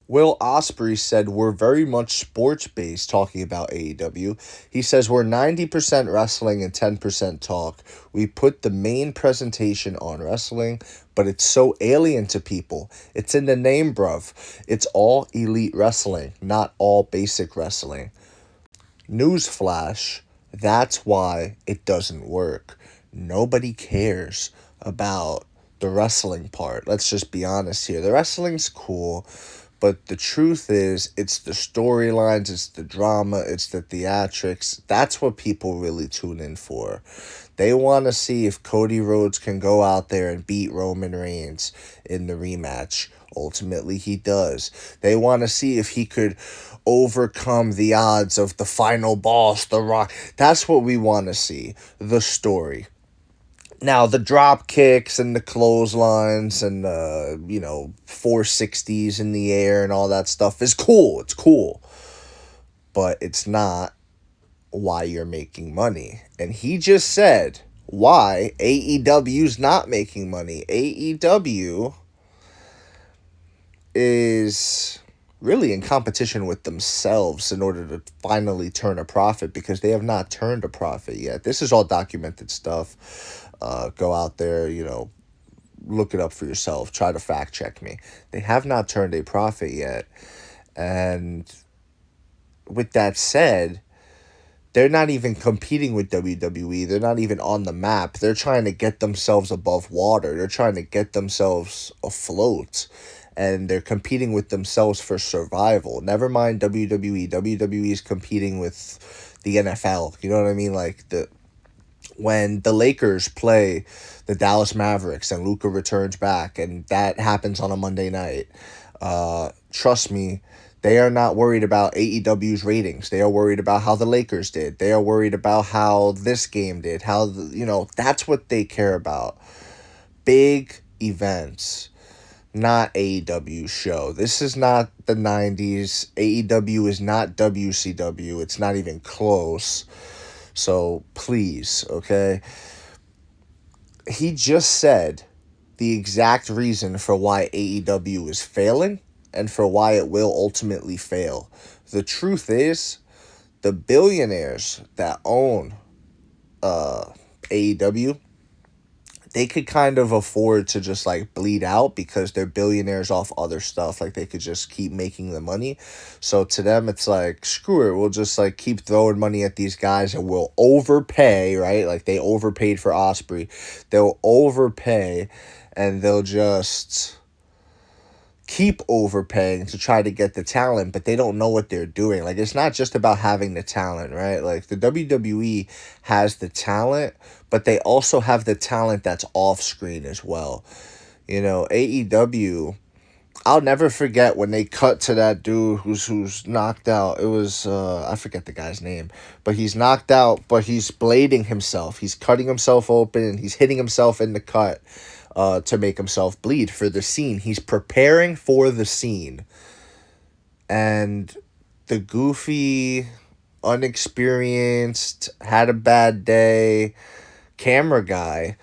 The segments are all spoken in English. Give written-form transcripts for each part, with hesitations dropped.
Will Ospreay said we're very much sports based talking about AEW. He says we're 90% wrestling and 10% talk. We put the main presentation on wrestling, but it's so alien to people. It's in the name, bruv. It's all elite wrestling, not all basic wrestling. Newsflash, that's why it doesn't work. Nobody cares about the wrestling part. Let's just be honest here. The wrestling's cool, but the truth is, it's the storylines, it's the drama, it's the theatrics. That's what people really tune in for. They want to see if Cody Rhodes can go out there and beat Roman Reigns in the rematch. Ultimately, he does. They want to see if he could overcome the odds of the final boss, The Rock. That's what we want to see. The story. Now, the drop kicks and the clotheslines and, 460s in the air and all that stuff is cool. It's cool. But it's not why you're making money. And he just said why AEW's not making money. AEW is really in competition with themselves in order to finally turn a profit, because they have not turned a profit yet. This is all documented stuff. Go out there, look it up for yourself. Try to fact check me. They have not turned a profit yet. And with that said, they're not even competing with WWE. They're not even on the map. They're trying to get themselves above water. They're trying to get themselves afloat. And they're competing with themselves for survival. Never mind WWE. WWE is competing with the NFL. You know what I mean? Like, when the Lakers play the Dallas Mavericks and Luka returns back, and that happens on a Monday night, trust me, they are not worried about AEW's ratings. They are worried about how the Lakers did. They are worried about how this game did. That's what they care about. Big events, not AEW show. This is not the 90s. AEW is not WCW. It's not even close. So please, okay? He just said the exact reason for why AEW is failing and for why it will ultimately fail. The truth is, the billionaires that own AEW, they could kind of afford to just like bleed out because they're billionaires off other stuff. Like, they could just keep making the money. So to them, it's like, screw it. We'll just like keep throwing money at these guys and we'll overpay, right? Like, they overpaid for Ospreay. They'll overpay and they'll just keep overpaying to try to get the talent, but they don't know what they're doing. Like, it's not just about having the talent, right? Like, the WWE has the talent, but they also have the talent that's off screen as well. AEW, I'll never forget when they cut to that dude who's knocked out. It was I forget the guy's name, but he's knocked out, but he's blading himself. He's cutting himself open and he's hitting himself in the cut to make himself bleed for the scene. He's preparing for the scene. And the goofy, unexperienced, had a bad day camera guy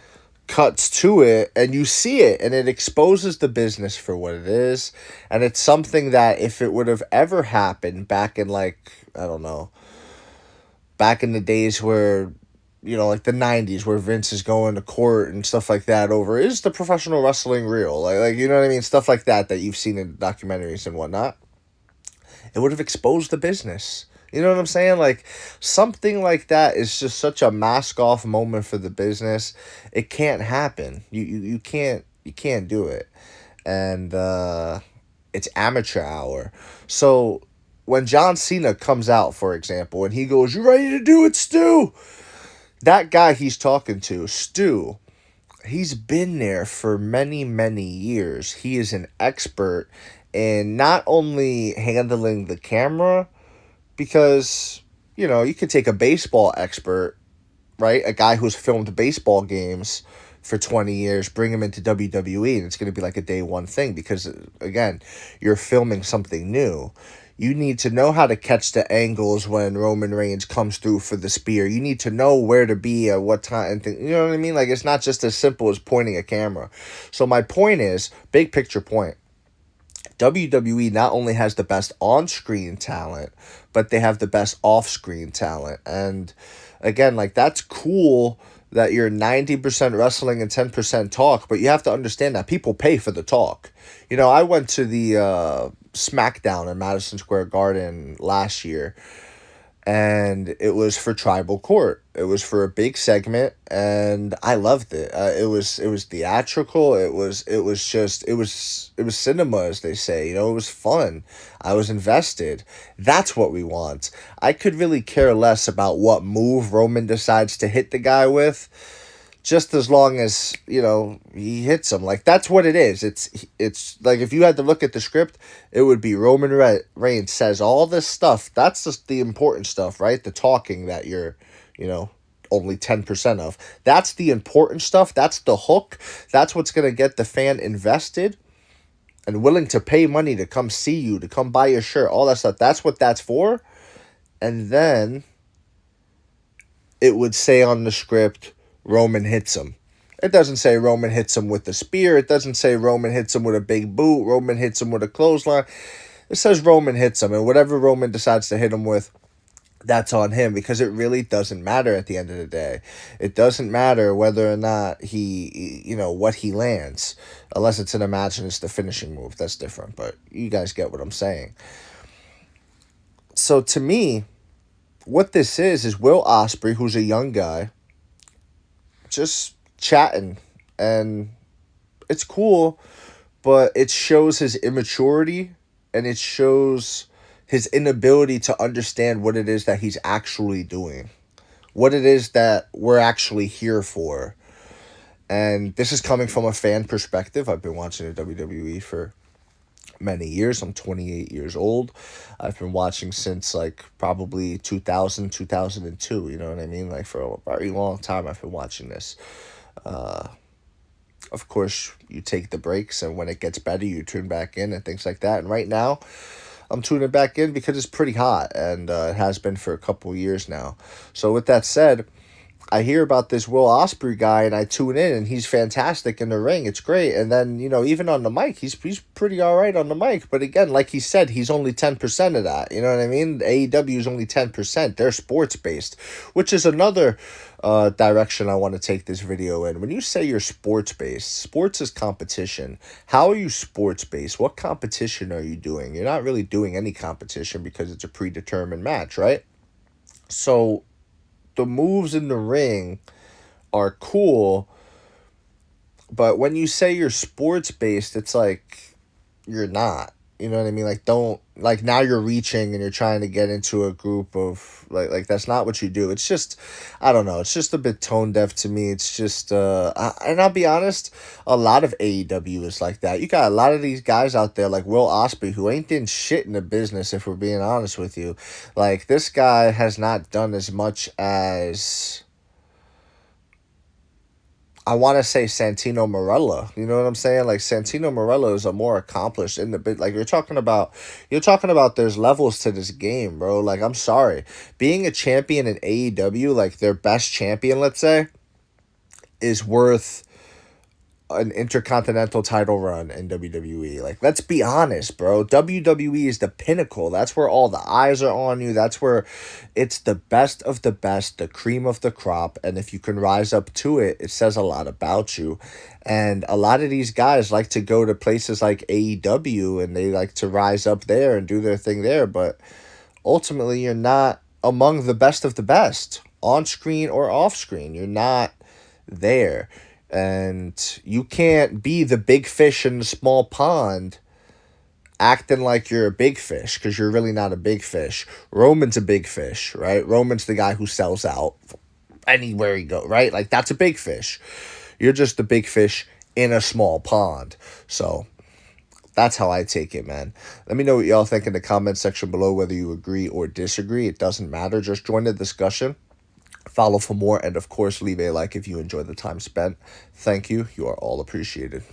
cuts to it, and you see it, and it exposes the business for what it is. And it's something that if it would have ever happened back in, like, I don't know, back in the days where, like the 90s, where Vince is going to court and stuff like that over, is the professional wrestling real? Like you know what I mean? Stuff like that you've seen in documentaries and whatnot. It would have exposed the business. You know what I'm saying? Like, something like that is just such a mask-off moment for the business. It can't happen. You can't do it. And it's amateur hour. So when John Cena comes out, for example, and he goes, "You ready to do it, Stu?" That guy he's talking to, Stu, he's been there for many, many years. He is an expert in not only handling the camera, because, you could take a baseball expert, right? A guy who's filmed baseball games for 20 years, bring him into WWE, and it's going to be like a day one thing because, again, you're filming something new. You need to know how to catch the angles when Roman Reigns comes through for the spear. You need to know where to be at what time. You know what I mean? Like, it's not just as simple as pointing a camera. So my point is, big picture point, WWE not only has the best on-screen talent, but they have the best off-screen talent. And again, like, that's cool that you're 90% wrestling and 10% talk, but you have to understand that people pay for the talk. You know, I went to the SmackDown in Madison Square Garden last year, and it was for Tribal Court. It was for a big segment, and I loved it. It was theatrical. It was cinema, as they say. You know, it was fun. I was invested. That's what we want. I could really care less about what move Roman decides to hit the guy with, just as long as, you know, he hits him. Like, that's what it is. It's like, if you had to look at the script, it would be Reigns says all this stuff. That's just the important stuff, right? The talking that you're, you know, only 10% of. That's the important stuff. That's the hook. That's what's going to get the fan invested and willing to pay money to come see you, to come buy your shirt, all that stuff. That's what that's for. And then it would say on the script, Roman hits him. It doesn't say Roman hits him with the spear. It doesn't say Roman hits him with a big boot. Roman hits him with a clothesline. It says Roman hits him, and whatever Roman decides to hit him with, that's on him, because it really doesn't matter at the end of the day. It doesn't matter whether or not you know, what he lands, unless it's in a match and it's the finishing move. That's different, but you guys get what I'm saying. So to me, what this is Will Ospreay, who's a young guy, just chatting, and it's cool, but it shows his immaturity, and it shows his inability to understand what it is that he's actually doing, what it is that we're actually here for. And this is coming from a fan perspective. I've been watching the WWE for many years. I'm 28 years old. I've been watching since like probably 2000, 2002. You know what I mean? Like, for a very long time I've been watching this. Of course, you take the breaks, and when it gets better, you tune back in and things like that. And right now, I'm tuning back in because it's pretty hot, and it has been for a couple of years now. So with that said, I hear about this Will Ospreay guy, and I tune in, and he's fantastic in the ring. It's great. And then, you know, even on the mic, he's pretty all right on the mic. But again, like he said, he's only 10% of that. You know what I mean? AEW is only 10%. They're sports-based, which is another direction I want to take this video in. When you say you're sports-based, sports is competition. How are you sports-based? What competition are you doing? You're not really doing any competition because it's a predetermined match, right? So the moves in the ring are cool, but when you say you're sports based, it's like you're not. You know what I mean? Like, don't, like, now you're reaching and you're trying to get into a group of like that's not what you do. It's just, I don't know, it's just a bit tone deaf to me. It's just and I'll be honest, a lot of AEW is like that. You got a lot of these guys out there like Will Ospreay, who ain't doing shit in the business, if we're being honest with you. Like, this guy has not done as much as, I want to say, Santino Marella. You know what I'm saying? Like, Santino Marella is a more accomplished in the bit. Like, you're talking about there's levels to this game, bro. Like, I'm sorry. Being a champion in AEW, like their best champion, let's say, is worth an intercontinental title run in WWE. Like, let's be honest, bro. WWE is the pinnacle. That's where all the eyes are on you. That's where it's the best of the best, the cream of the crop. And if you can rise up to it, it says a lot about you. And a lot of these guys like to go to places like AEW, and they like to rise up there and do their thing there. But ultimately, you're not among the best of the best, on screen or off screen. You're not there. And you can't be the big fish in the small pond acting like you're a big fish, because you're really not a big fish. Roman's a big fish, right? Roman's the guy who sells out anywhere he goes, right? Like, that's a big fish. You're just a big fish in a small pond. So that's how I take it, man. Let me know what y'all think in the comment section below, whether you agree or disagree. It doesn't matter. Just join the discussion. Follow for more, and of course, leave a like if you enjoy the time spent. Thank you. You are all appreciated.